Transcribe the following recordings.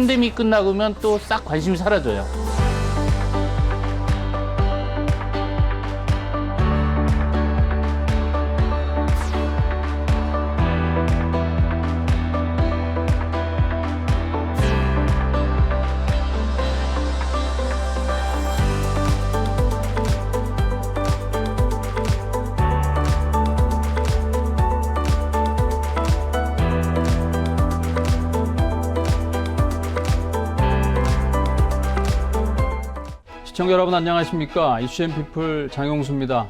팬데믹 끝나면 또 싹 관심이 사라져요. 시청자 여러분 안녕하십니까? 이슈앤피플 장용수입니다.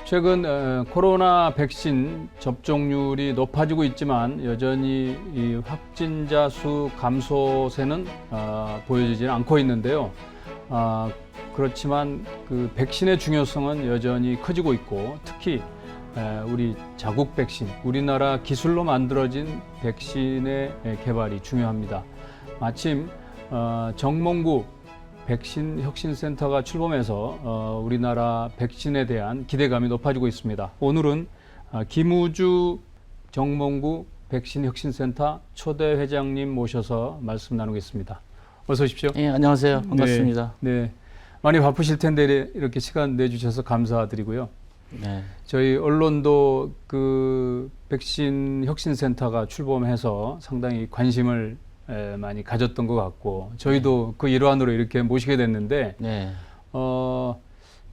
최근 코로나 백신 접종률이 높아지고 있지만 여전히 이 확진자 수 감소세는 보여지지는 않고 있는데요. 그렇지만 그 백신의 중요성은 여전히 커지고 있고 특히 우리 자국 백신, 우리나라 기술로 만들어진 백신의 개발이 중요합니다. 마침 정몽구 백신 혁신센터가 출범해서 우리나라 백신에 대한 기대감이 높아지고 있습니다. 오늘은 김우주 정몽구 백신 혁신센터 초대 회장님 모셔서 말씀 나누겠습니다. 어서 오십시오. 예, 안녕하세요. 반갑습니다. 네. 많이 바쁘실 텐데 이렇게 시간 내주셔서 감사드리고요. 네. 저희 언론도 그 백신 혁신센터가 출범해서 상당히 관심을 많이 가졌던 것 같고 저희도 그 일환으로 이렇게 모시게 됐는데 네.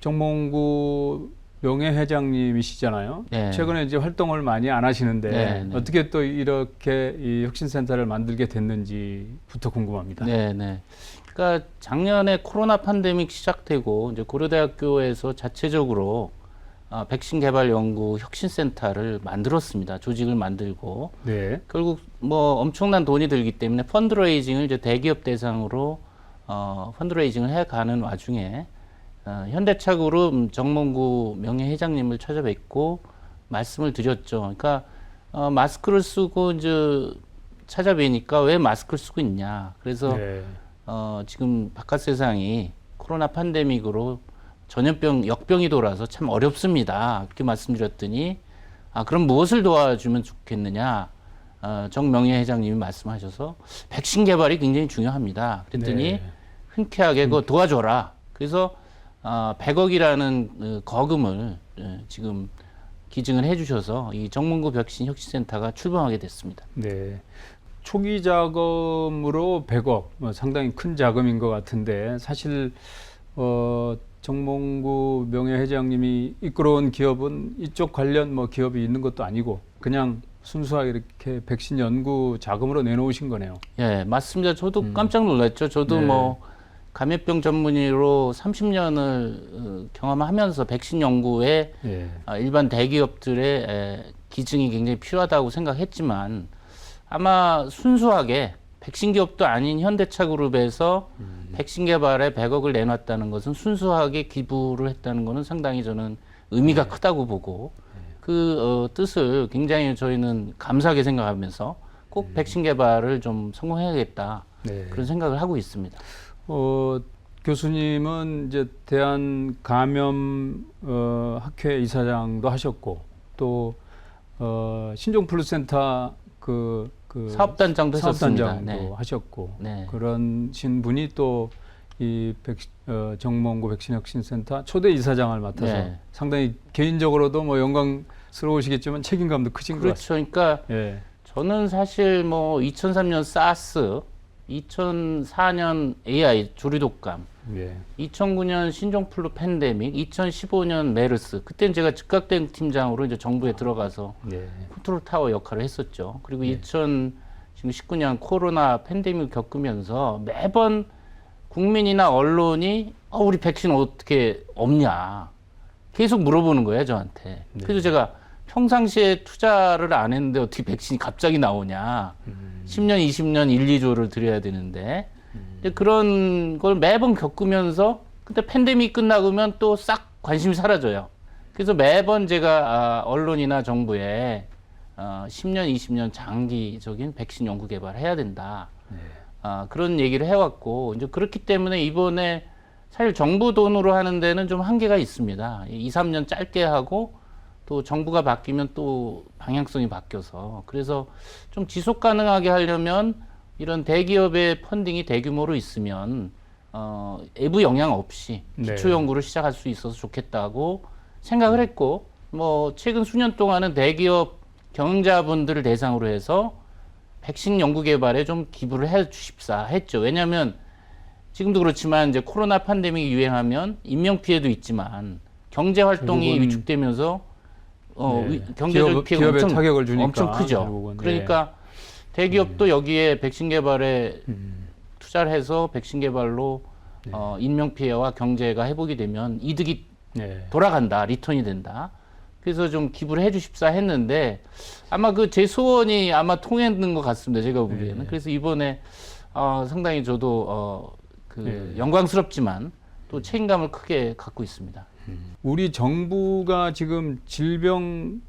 정몽구 명예회장님이시잖아요. 네. 최근에 이제 활동을 많이 안 하시는데 네. 어떻게 또 이렇게 이 혁신센터를 만들게 됐는지부터 궁금합니다. 네, 네. 그러니까 작년에 코로나 팬데믹 시작되고 이제 고려대학교에서 자체적으로 백신 개발 연구 혁신센터를 만들었습니다. 조직을 만들고 네. 결국 뭐 엄청난 돈이 들기 때문에 펀드레이징을 이제 대기업 대상으로 펀드레이징을 해가는 와중에 현대차그룹 정몽구 명예회장님을 찾아뵙고 말씀을 드렸죠. 그러니까 마스크를 쓰고 이제 찾아뵈니까 왜 마스크를 쓰고 있냐. 그래서 네. 지금 바깥 세상이 코로나 팬데믹으로 전염병, 역병이 돌아서 참 어렵습니다. 그렇게 말씀드렸더니 그럼 무엇을 도와주면 좋겠느냐. 정명예 회장님이 말씀하셔서 백신 개발이 굉장히 중요합니다. 그랬더니 네. 흔쾌하게 그거 도와줘라. 그래서 100억이라는 거금을 지금 기증을 해주셔서 이 정몽구 백신 혁신센터가 출범하게 됐습니다. 네. 초기 자금으로 100억, 상당히 큰 자금인 것 같은데 사실 정몽구 명예회장님이 이끌어온 기업은 이쪽 관련 기업이 있는 것도 아니고 그냥 순수하게 이렇게 백신 연구 자금으로 내놓으신 거네요. 예, 맞습니다. 저도 깜짝 놀랐죠. 저도 네. 감염병 전문의로 30년을 경험하면서 백신 연구에 예. 일반 대기업들의 기증이 굉장히 필요하다고 생각했지만 아마 순수하게 백신 기업도 아닌 현대차그룹에서 백신 개발에 100억을 내놨다는 것은 순수하게 기부를 했다는 것은 상당히 저는 의미가 크다고 보고 그 뜻을 굉장히 저희는 감사하게 생각하면서 꼭 백신 개발을 좀 성공해야겠다. 네. 그런 생각을 하고 있습니다. 교수님은 이제 대한 감염 학회 이사장도 하셨고 또 신종플루센터 그 사업단장도 했었습니다. 사업단장도 네. 하셨고 네. 그런신 분이 또 이 정몽구 백신혁신센터 초대 이사장을 맡아서 네. 상당히 개인적으로도 영광스러우시겠지만 책임감도 크신 것 같습니다. 그렇죠. 그러니까 예. 저는 사실 2003년 사스, 2004년 AI 조류독감, 예. 2009년 신종플루 팬데믹, 2015년 메르스. 그때는 제가 즉각대응 팀장으로 이제 정부에 들어가서 예. 컨트롤 타워 역할을 했었죠. 그리고 네. 2019년 코로나 팬데믹을 겪으면서 매번 국민이나 언론이 우리 백신 어떻게 없냐 계속 물어보는 거예요, 저한테. 네. 그래서 제가 평상시에 투자를 안 했는데 어떻게 백신이 갑자기 나오냐. 10년, 20년 1, 2조를 들여야 되는데 이제 그런 걸 매번 겪으면서 근데 팬데믹 끝나면 또 싹 관심이 사라져요. 그래서 매번 제가 언론이나 정부에 10년, 20년 장기적인 백신 연구 개발을 해야 된다. 네. 그런 얘기를 해왔고 이제 그렇기 때문에 이번에 사실 정부 돈으로 하는 데는 좀 한계가 있습니다. 2, 3년 짧게 하고 또 정부가 바뀌면 또 방향성이 바뀌어서 그래서 좀 지속 가능하게 하려면 이런 대기업의 펀딩이 대규모로 있으면 외부 영향 없이 네. 기초 연구를 시작할 수 있어서 좋겠다고 생각을 했고, 뭐 최근 수년 동안은 대기업 경영자분들을 대상으로 해서 백신 연구 개발에 좀 기부를 해 주십사 했죠. 왜냐하면 지금도 그렇지만 이제 코로나 팬데믹이 유행하면 인명 피해도 있지만 경제 활동이 결국은 위축되면서 네. 경제적 피해가 기업에 엄청, 타격을 주니까 엄청 크죠. 결국은. 그러니까 대기업도 여기에 백신 개발에 투자를 해서 백신 개발로 인명 피해와 경제가 회복이 되면 이득이 네. 돌아간다, 리턴이 된다. 그래서 좀 기부를 해주십사 했는데 아마 그 제 소원이 아마 통했는 것 같습니다. 제가 보기에는. 네. 그래서 이번에 상당히 저도 네. 영광스럽지만 또 책임감을 크게 갖고 있습니다. 우리 정부가 지금 질병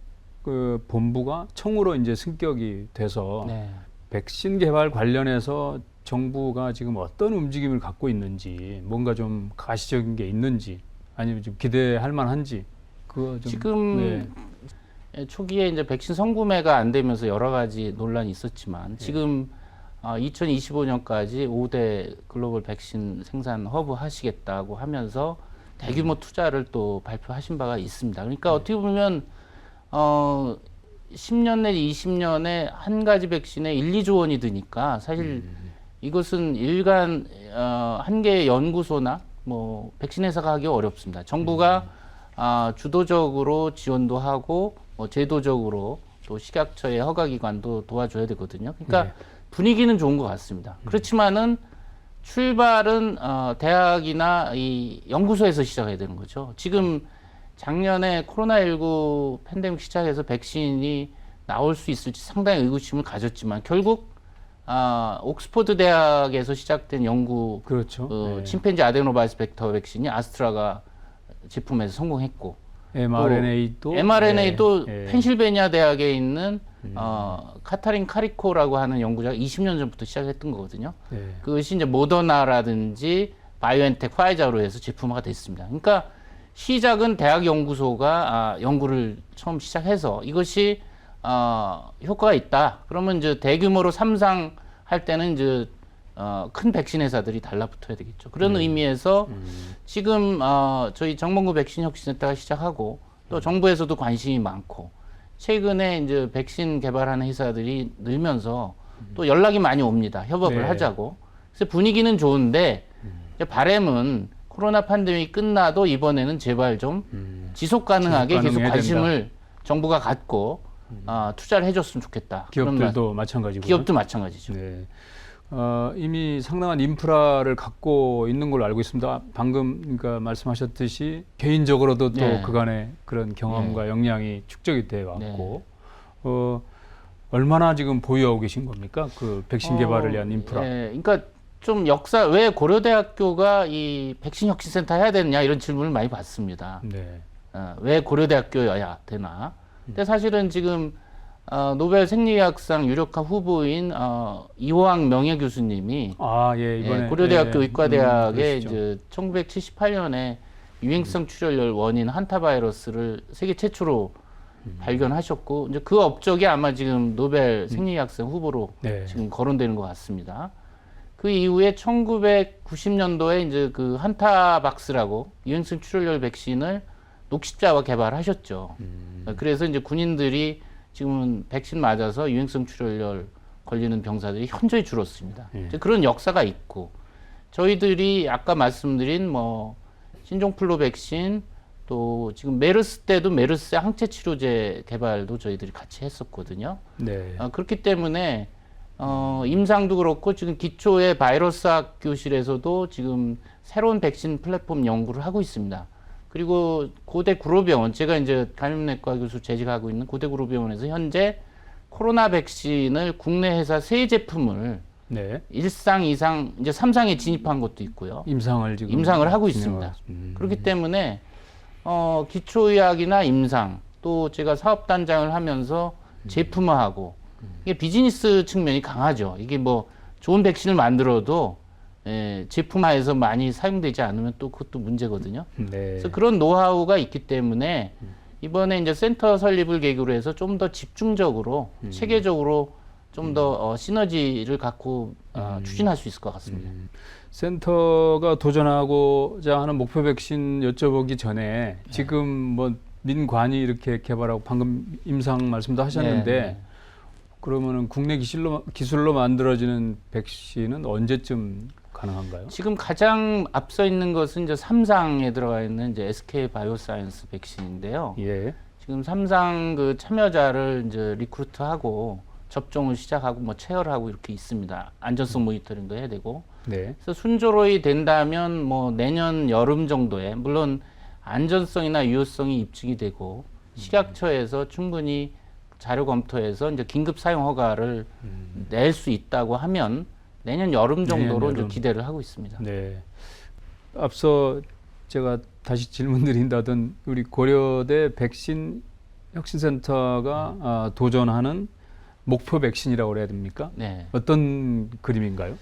그 본부가 청으로 이제 승격이 돼서 네. 백신 개발 관련해서 정부가 지금 어떤 움직임을 갖고 있는지, 뭔가 좀 가시적인 게 있는지, 아니면 좀 기대할 만한지, 그거 좀. 지금 초기에 이제 백신 선구매가 안 되면서 여러 가지 논란이 있었지만 지금 2025년까지 5대 글로벌 백신 생산 허브 하시겠다고 하면서 대규모 투자를 또 발표하신 바가 있습니다. 그러니까 어떻게 보면 10년 내 20년에 한 가지 백신에 1, 2조 원이 드니까 사실 이것은 일간 한 개의 연구소나 뭐 백신 회사가 하기 어렵습니다. 정부가 주도적으로 지원도 하고 제도적으로 또 식약처의 허가기관도 도와줘야 되거든요. 그러니까 분위기는 좋은 것 같습니다. 그렇지만은 출발은 대학이나 이 연구소에서 시작해야 되는 거죠. 지금 작년에 코로나19 팬데믹 시작해서 백신이 나올 수 있을지 상당히 의구심을 가졌지만 결국 옥스퍼드 대학에서 시작된 연구, 그렇죠. 네. 침팬지 아데노바이러스 벡터 백신이 아스트라가 제품에서 성공했고, mRNA도 mRNA도 네. 펜실베니아 대학에 있는 카타린 카리코라고 하는 연구자가 20년 전부터 시작했던 거거든요. 네. 그것이 이제 모더나라든지 바이오엔텍, 화이자로 해서 제품화가 됐습니다. 그러니까 시작은 대학 연구소가 연구를 처음 시작해서 이것이 효과가 있다. 그러면 이제 대규모로 삼상할 때는 이제 큰 백신 회사들이 달라붙어야 되겠죠. 그런 의미에서 지금 저희 정봉구 백신 혁신센터가 시작하고 또 정부에서도 관심이 많고 최근에 이제 백신 개발하는 회사들이 늘면서 또 연락이 많이 옵니다. 협업을 네. 하자고. 그래서 분위기는 좋은데 이제 바람은 코로나 팬데믹이 끝나도 이번에는 제발 좀 지속 가능하게 계속 가능해야 관심을 정부가 갖고 투자를 해줬으면 좋겠다. 그런 기업들도 마찬가지고. 기업도 마찬가지죠. 네. 이미 상당한 인프라를 갖고 있는 걸로 알고 있습니다. 방금 그러니까 말씀하셨듯이 개인적으로도 또 네. 그간의 그런 경험과 역량이 축적이 돼 왔고 얼마나 지금 보유하고 계신 겁니까? 그 백신 개발을 위한 인프라. 그러니까 좀 왜 고려대학교가 이 백신 혁신센터 해야 되느냐 이런 질문을 많이 받습니다. 네. 왜 고려대학교여야 되나? 근데 사실은 지금 노벨 생리학상 유력한 후보인 이호왕 명예교수님이 이번에 고려대학교 의과대학에 그러시죠. 이제 1978년에 유행성 출혈열 원인 한타바이러스를 세계 최초로 발견하셨고 이제 그 업적이 아마 지금 노벨 생리학상 후보로 네. 지금 거론되는 것 같습니다. 그 이후에 1990년도에 이제 그 한타박스라고 유행성 출혈열 백신을 녹십자와 개발하셨죠. 그래서 이제 군인들이 지금은 백신 맞아서 유행성 출혈열 걸리는 병사들이 현저히 줄었습니다. 이제 그런 역사가 있고 저희들이 아까 말씀드린 뭐 신종플루 백신 또 지금 메르스 때도 메르스 항체 치료제 개발도 저희들이 같이 했었거든요. 네. 그렇기 때문에 임상도 그렇고 지금 기초의 바이러스학 교실에서도 지금 새로운 백신 플랫폼 연구를 하고 있습니다. 그리고 고대 구로병원, 제가 이제 감염내과 교수 재직하고 있는 고대 구로병원에서 현재 코로나 백신을 국내 회사 3제품을 네. 1상, 2상, 이제 3상에 진입한 것도 있고요. 임상을 하고 있습니다. 그렇기 때문에 기초의학이나 임상, 또 제가 사업단장을 하면서 제품화하고 이게 비즈니스 측면이 강하죠. 이게 뭐 좋은 백신을 만들어도 제품화해서 많이 사용되지 않으면 또 그것도 문제거든요. 네. 그래서 그런 노하우가 있기 때문에 이번에 이제 센터 설립을 계기로 해서 좀 더 집중적으로 체계적으로 좀 더 시너지를 갖고 추진할 수 있을 것 같습니다. 센터가 도전하고자 하는 목표 백신 여쭤보기 전에 지금 뭐 민관이 이렇게 개발하고 방금 임상 말씀도 하셨는데 네. 그러면은 국내 기술로 만들어지는 백신은 언제쯤 가능한가요? 지금 가장 앞서 있는 것은 이제 3상에 들어가 있는 이제 SK 바이오사이언스 백신인데요. 예. 지금 3상 그 참여자를 이제 리크루트하고 접종을 시작하고 뭐 체열하고 이렇게 있습니다. 안전성 모니터링도 해야 되고. 네. 그래서 순조로이 된다면 뭐 내년 여름 정도에 물론 안전성이나 유효성이 입증이 되고 식약처에서 충분히 자료 검토해서 이제 긴급 사용 허가를 낼 수 있다고 하면 내년 여름 정도로 내년 여름. 이제 기대를 하고 있습니다. 네. 앞서 제가 다시 질문드린다던 우리 고려대 백신 혁신센터가 도전하는 목표 백신이라고 그래야 됩니까? 네. 어떤 그림인가요?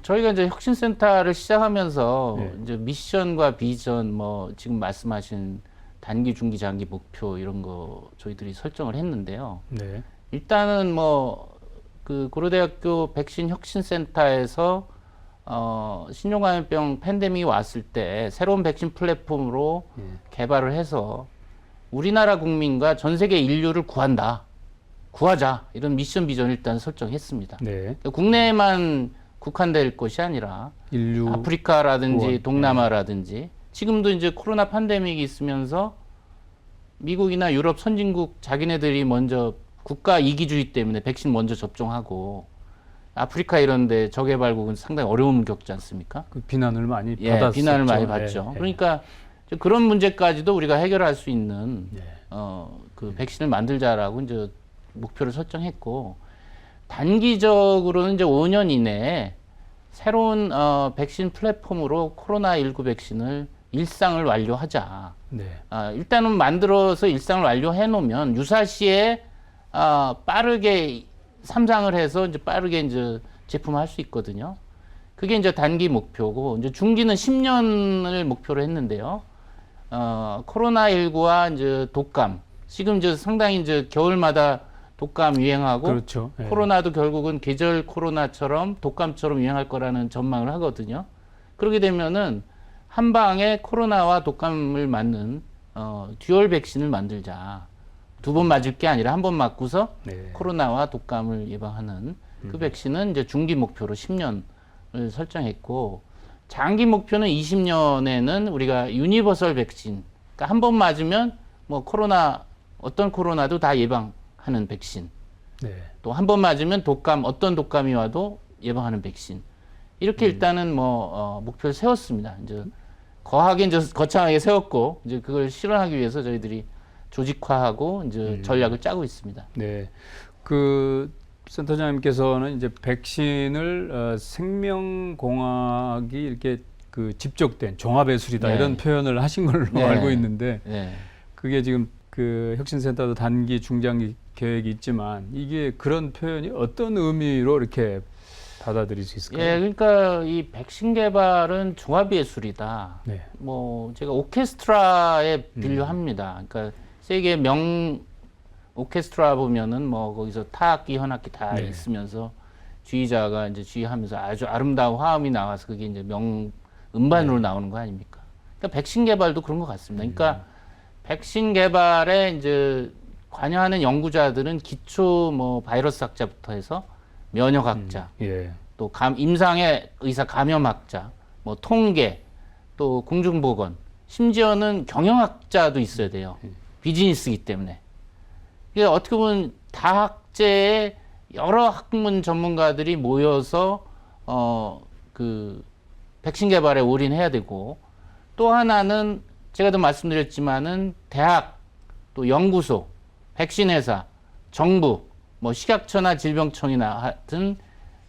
저희가 이제 혁신센터를 시작하면서 네. 이제 미션과 비전, 뭐 지금 말씀하신 단기, 중기, 장기 목표 이런 거 저희들이 설정을 했는데요. 네. 일단은 뭐 그 고려대학교 백신 혁신센터에서 신종감염병 팬데믹이 왔을 때 새로운 백신 플랫폼으로 개발을 해서 우리나라 국민과 전 세계 인류를 구하자 이런 미션 비전을 일단 설정했습니다. 네. 국내에만 국한될 것이 아니라 인류 아프리카라든지 구원. 동남아라든지 지금도 이제 코로나 팬데믹이 있으면서 미국이나 유럽 선진국 자기네들이 먼저 국가 이기주의 때문에 백신 먼저 접종하고 아프리카 이런데 저개발국은 상당히 어려움을 겪지 않습니까? 그 비난을 많이 예, 받았었죠. 비난을 많이 받죠. 예, 예. 그러니까 이제 그런 문제까지도 우리가 해결할 수 있는 예. 그 백신을 만들자라고 이제 목표를 설정했고 단기적으로는 이제 5년 이내에 새로운 백신 플랫폼으로 코로나19 백신을 일상을 완료하자. 네. 일단은 만들어서 일상을 완료해 놓으면 유사시에 빠르게 3상을 해서 이제 빠르게 이제 제품화할 수 있거든요. 그게 이제 단기 목표고 이제 중기는 10년을 목표로 했는데요. 코로나19와 이제 독감 지금 이제 상당히 이제 겨울마다 독감 유행하고 그렇죠. 예. 코로나도 결국은 계절 코로나처럼 독감처럼 유행할 거라는 전망을 하거든요. 그렇게 되면은 한 방에 코로나와 독감을 맞는 듀얼 백신을 만들자. 2번 맞을 게 아니라 한 번 맞고서 네. 코로나와 독감을 예방하는 그 백신은 이제 중기 목표로 10년을 설정했고 장기 목표는 20년에는 우리가 유니버설 백신. 그러니까 한 번 맞으면 뭐 코로나 어떤 코로나도 다 예방하는 백신. 네. 또 한 번 맞으면 독감 어떤 독감이 와도 예방하는 백신. 이렇게 일단은 뭐 목표를 세웠습니다. 이제 거창하게 세웠고 이제 그걸 실현하기 위해서 저희들이 조직화하고 이제 전략을 짜고 있습니다. 네. 그 센터장님께서는 이제 백신을 생명공학이 이렇게 그 집적된 종합예술이다 네. 이런 표현을 하신 걸로 네. 알고 있는데 네. 그게 지금 그 혁신센터도 단기, 중장기 계획이 있지만 이게 그런 표현이 어떤 의미로 이렇게 받아들일 수 있을까요? 예, 그러니까 이 백신 개발은 종합예술이다. 네. 뭐 제가 오케스트라에 비유합니다. 그러니까 세계 명 오케스트라 보면은 뭐 거기서 타악기, 현악기 다 네. 있으면서 지휘자가 이제 지휘하면서 아주 아름다운 화음이 나와서 그게 이제 명 음반으로 나오는 거 아닙니까? 그러니까 백신 개발도 그런 것 같습니다. 그러니까 백신 개발에 이제 관여하는 연구자들은 기초 뭐 바이러스 학자부터 해서 면역학자, 예. 또 임상의 의사 감염학자, 뭐 통계, 또 공중보건, 심지어는 경영학자도 있어야 돼요. 비즈니스이기 때문에. 이게 어떻게 보면 다학제의 여러 학문 전문가들이 모여서 그 백신 개발에 올인해야 되고 또 하나는 제가도 말씀드렸지만은 대학, 또 연구소, 백신 회사, 정부, 뭐 식약처나 질병청이나 같은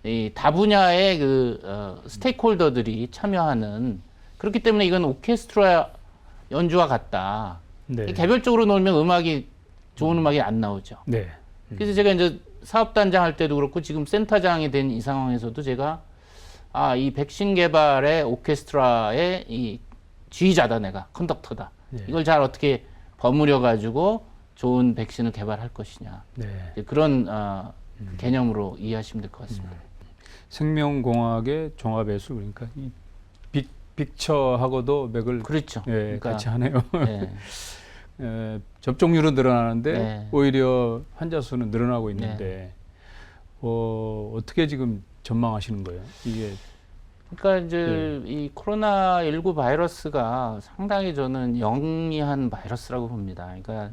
이 다분야의 그 스테이크홀더들이 참여하는 그렇기 때문에 이건 오케스트라 연주와 같다. 네. 개별적으로 놀면 음악이 좋은 음악이 안 나오죠. 네. 그래서 제가 이제 사업단장 할 때도 그렇고 지금 센터장이 된 이 상황에서도 제가 이 백신 개발의 오케스트라의 이 지휘자다 내가 컨덕터다. 네. 이걸 잘 어떻게 버무려 가지고 좋은 백신을 개발할 것이냐. 네. 이제 그런 개념으로 이해하시면 될 것 같습니다. 생명공학의 종합예술 그러니까 이 빅처하고도 맥을 그렇죠. 예, 그러니까, 같이 하네요. 예. 접종률은 늘어나는데 네. 오히려 환자 수는 늘어나고 있는데 어떻게 지금 전망하시는 거예요? 이게 그러니까 이제 이 코로나19 바이러스가 상당히 저는 영리한 바이러스라고 봅니다. 그러니까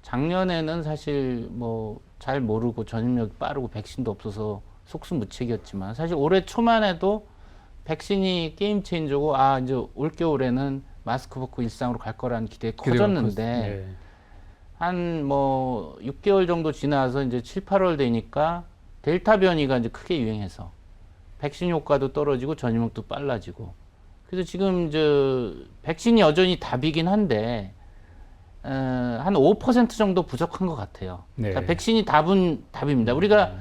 작년에는 사실 뭐 잘 모르고 전염력이 빠르고 백신도 없어서 속수무책이었지만 사실 올해 초만 해도 백신이 게임 체인저고 아 이제 올 겨울에는 마스크 벗고 일상으로 갈 거라는 기대가 커졌는데 한 뭐 6개월 정도 지나서 이제 7, 8월 되니까 델타 변이가 이제 크게 유행해서 백신 효과도 떨어지고 전염력도 빨라지고 그래서 지금 저 백신이 여전히 답이긴 한데 한 5% 정도 부족한 것 같아요. 네. 그러니까 백신이 답입니다. 우리가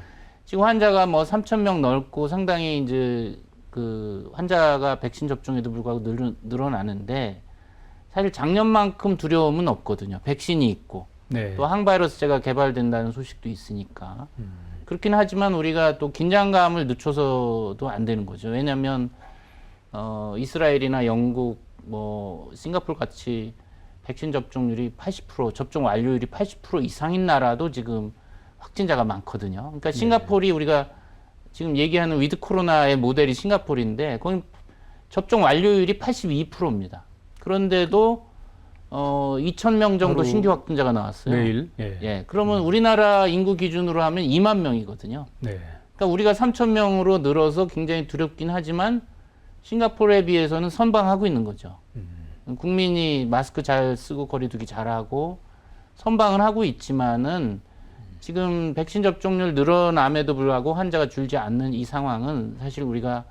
지금 환자가 뭐 3,000명 넘고 상당히 이제 그 환자가 백신 접종에도 불구하고 늘어나는데 사실 작년만큼 두려움은 없거든요. 백신이 있고 네. 또 항바이러스제가 개발된다는 소식도 있으니까 그렇긴 하지만 우리가 또 긴장감을 늦춰서도 안 되는 거죠. 왜냐하면 이스라엘이나 영국, 뭐 싱가포르 같이 백신 접종률이 80%, 접종 완료율이 80% 이상인 나라도 지금 확진자가 많거든요. 그러니까 싱가포르이 우리가 지금 얘기하는 위드 코로나의 모델이 싱가포르인데 거기 접종 완료율이 82%입니다. 그런데도 2,000명 정도 하루 신규 확진자가 나왔어요. 매일 예, 그러면 우리나라 인구 기준으로 하면 2만 명이거든요. 네. 그러니까 우리가 3,000명으로 늘어서 굉장히 두렵긴 하지만 싱가포르에 비해서는 선방하고 있는 거죠. 국민이 마스크 잘 쓰고 거리두기 잘하고 선방을 하고 있지만은 지금 백신 접종률 늘어남에도 불구하고 환자가 줄지 않는 이 상황은 사실 우리가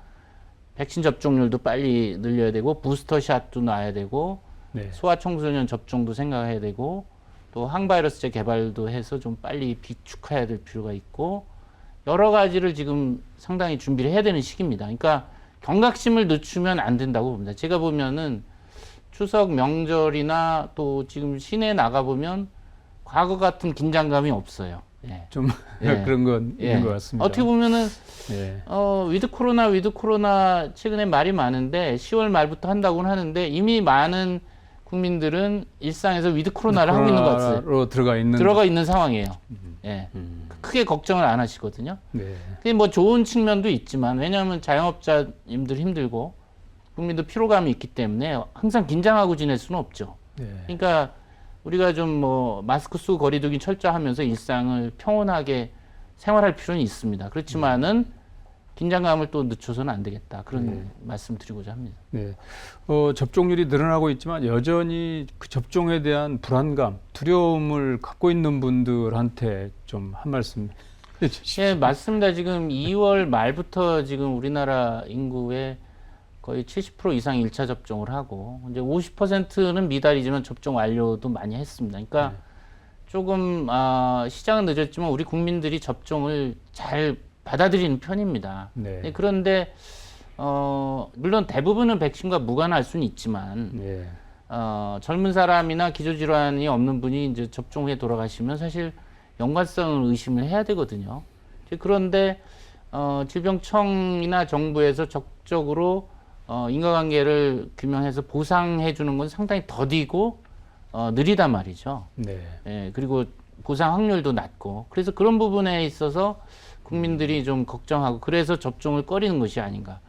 백신 접종률도 빨리 늘려야 되고 부스터샷도 놔야 되고 네. 소아청소년 접종도 생각해야 되고 또 항바이러스제 개발도 해서 좀 빨리 비축해야 될 필요가 있고 여러 가지를 지금 상당히 준비를 해야 되는 시기입니다. 그러니까 경각심을 늦추면 안 된다고 봅니다. 제가 보면은 추석 명절이나 또 지금 시내에 나가보면 과거 같은 긴장감이 없어요. 예. 좀 예. 그런 건 예. 있는 것 같습니다. 어떻게 보면은 예. 위드 코로나 최근에 말이 많은데 10월 말부터 한다고는 하는데 이미 많은 국민들은 일상에서 위드 코로나를 하고 있는 것 같아요. 코로나로 들어가 있는 상황이에요. 예. 크게 걱정을 안 하시거든요. 네. 그게 뭐 좋은 측면도 있지만 왜냐하면 자영업자님들 힘들고 국민도 피로감이 있기 때문에 항상 긴장하고 지낼 수는 없죠. 네. 그러니까 우리가 좀 뭐 마스크 쓰고 거리두기 철저하면서 일상을 평온하게 생활할 필요는 있습니다. 그렇지만은 긴장감을 또 늦춰서는 안 되겠다. 그런 말씀 드리고자 합니다. 네. 접종률이 늘어나고 있지만 여전히 그 접종에 대한 불안감, 두려움을 갖고 있는 분들한테 좀 한 말씀 해주시죠. 예, 맞습니다. 지금 2월 말부터 지금 우리나라 인구의 거의 70% 이상 1차 접종을 하고 이제 50%는 미달이지만 접종 완료도 많이 했습니다. 그러니까 조금 시장은 늦었지만 우리 국민들이 접종을 잘 받아들이는 편입니다. 네. 네, 그런데 물론 대부분은 백신과 무관할 수는 있지만 네. 젊은 사람이나 기저질환이 없는 분이 이제 접종 후에 돌아가시면 사실 연관성을 의심을 해야 되거든요. 그런데 질병청이나 정부에서 적극적으로 인과관계를 규명해서 보상해 주는 건 상당히 더디고 느리단 말이죠. 네. 예, 그리고 보상 확률도 낮고 그래서 그런 부분에 있어서 국민들이 좀 걱정하고 그래서 접종을 꺼리는 것이 아닌가.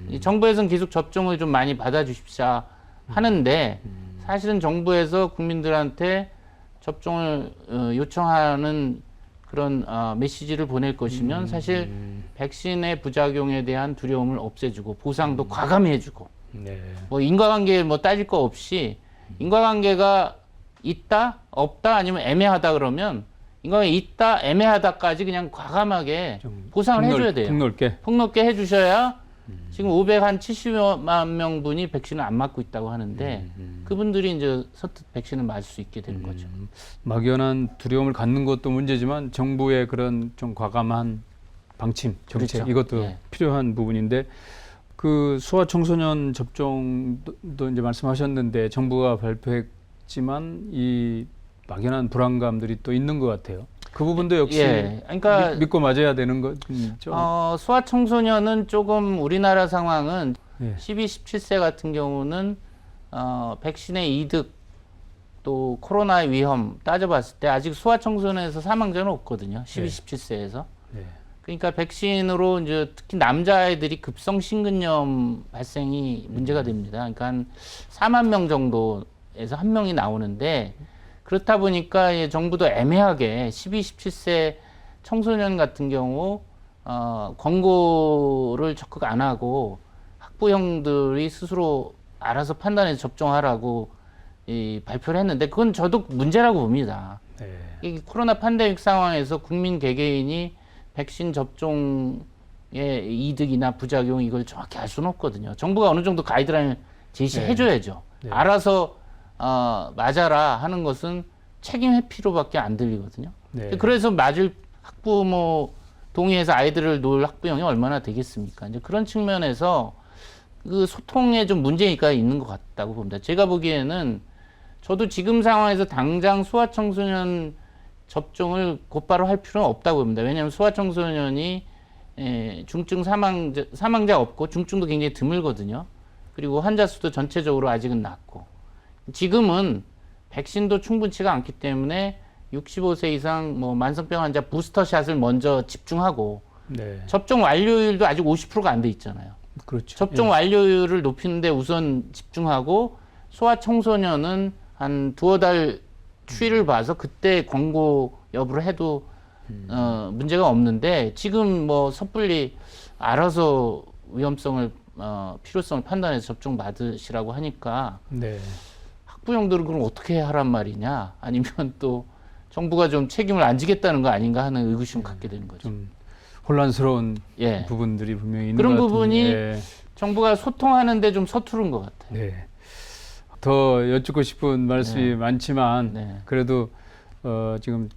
이 정부에서는 계속 접종을 좀 많이 받아주십사 하는데 사실은 정부에서 국민들한테 접종을 요청하는 그런 메시지를 보낼 것이면 사실 백신의 부작용에 대한 두려움을 없애주고 보상도 과감히 해주고 네. 뭐 인과관계 뭐 따질 거 없이 인과관계가 있다 없다 아니면 애매하다 그러면 인과관계 있다 애매하다까지 그냥 과감하게 보상을 해줘야 돼요. 폭넓게 해주셔야 지금 570만 명 분이 백신을 안 맞고 있다고 하는데 그분들이 이제 선뜻 백신을 맞을 수 있게 되는 거죠. 막연한 두려움을 갖는 것도 문제지만 정부의 그런 좀 과감한 방침, 정책 그렇죠. 이것도 예. 필요한 부분인데 그 소아청소년 접종도 이제 말씀하셨는데 정부가 발표했지만 이 막연한 불안감들이 또 있는 것 같아요. 그 부분도 역시 예, 그러니까 믿고 맞아야 되는 거죠. 소아청소년은 조금 우리나라 상황은 예. 12, 17세 같은 경우는 백신의 이득 또 코로나의 위험 따져봤을 때 아직 소아청소년에서 사망자는 없거든요. 12, 네. 17세에서. 네. 그러니까 백신으로 이제 특히 남자아이들이 급성 심근염 발생이 문제가 됩니다. 그러니까 한 4만 명 정도에서 한 명이 나오는데 그렇다 보니까 정부도 애매하게 12, 17세 청소년 같은 경우 권고를 적극 안 하고 학부형들이 스스로 알아서 판단해서 접종하라고 발표를 했는데 그건 저도 문제라고 봅니다. 네. 이 코로나 팬데믹 상황에서 국민 개개인이 백신 접종의 이득이나 부작용 이걸 정확히 알 수는 없거든요. 정부가 어느 정도 가이드라인을 제시해줘야죠. 네. 알아서 맞아라 하는 것은 책임 회피로밖에 안 들리거든요. 네. 그래서 맞을 학부모 동의해서 아이들을 놓을 학부형이 얼마나 되겠습니까? 이제 그런 측면에서 그 소통에 좀 문제가 있는 것 같다고 봅니다. 제가 보기에는 저도 지금 상황에서 당장 소아청소년 접종을 곧바로 할 필요는 없다고 봅니다. 왜냐하면 소아청소년이 중증 사망자 없고 중증도 굉장히 드물거든요. 그리고 환자 수도 전체적으로 아직은 낮고 지금은 백신도 충분치가 않기 때문에 65세 이상 뭐 만성병 환자 부스터샷을 먼저 집중하고 네. 접종 완료율도 아직 50%가 안 돼 있잖아요. 그렇죠. 접종 완료율을 높이는데 우선 집중하고 소아청소년은 한 두어 달 추이를 봐서 그때 권고 여부를 해도 문제가 없는데 지금 뭐 섣불리 알아서 위험성을 필요성을 판단해서 접종 받으시라고 하니까 네. 학부형들은 그럼 어떻게 하란 말이냐 아니면 또 정부가 좀 책임을 안 지겠다는 거 아닌가 하는 의구심을 갖게 되는 거죠. 좀 혼란스러운 예. 부분들이 분명히 있는 그런 것 부분이 같은데. 정부가 소통하는데 좀 서투른 것 같아요. 네. 더 여쭙고 싶은 말씀이 네. 많지만 네. 그래도 지금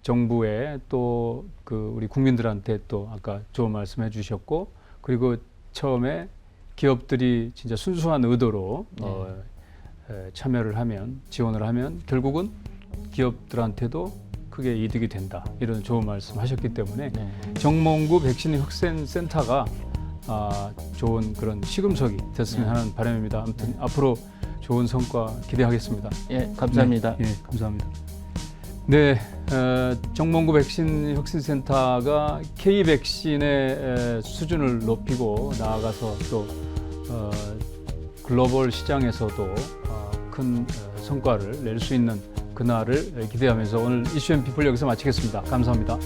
정부에 또 그 우리 국민들한테 또 아까 좋은 말씀해 주셨고 그리고 처음에 기업들이 진짜 순수한 의도로 참여를 하면 지원을 하면 결국은 기업들한테도 크게 이득이 된다 이런 좋은 말씀 하셨기 때문에 네. 정몽구 백신 혁신센터가 좋은 그런 시금석이 됐으면 네. 하는 바람입니다. 아무튼 앞으로 좋은 성과 기대하겠습니다. 예, 감사합니다. 네, 예, 감사합니다. 네, 정몽구 백신 혁신센터가 K 백신의 수준을 높이고 나아가서 또 글로벌 시장에서도 큰 성과를 낼 수 있는 그날을 기대하면서 오늘 이슈앤피플 여기서 마치겠습니다. 감사합니다.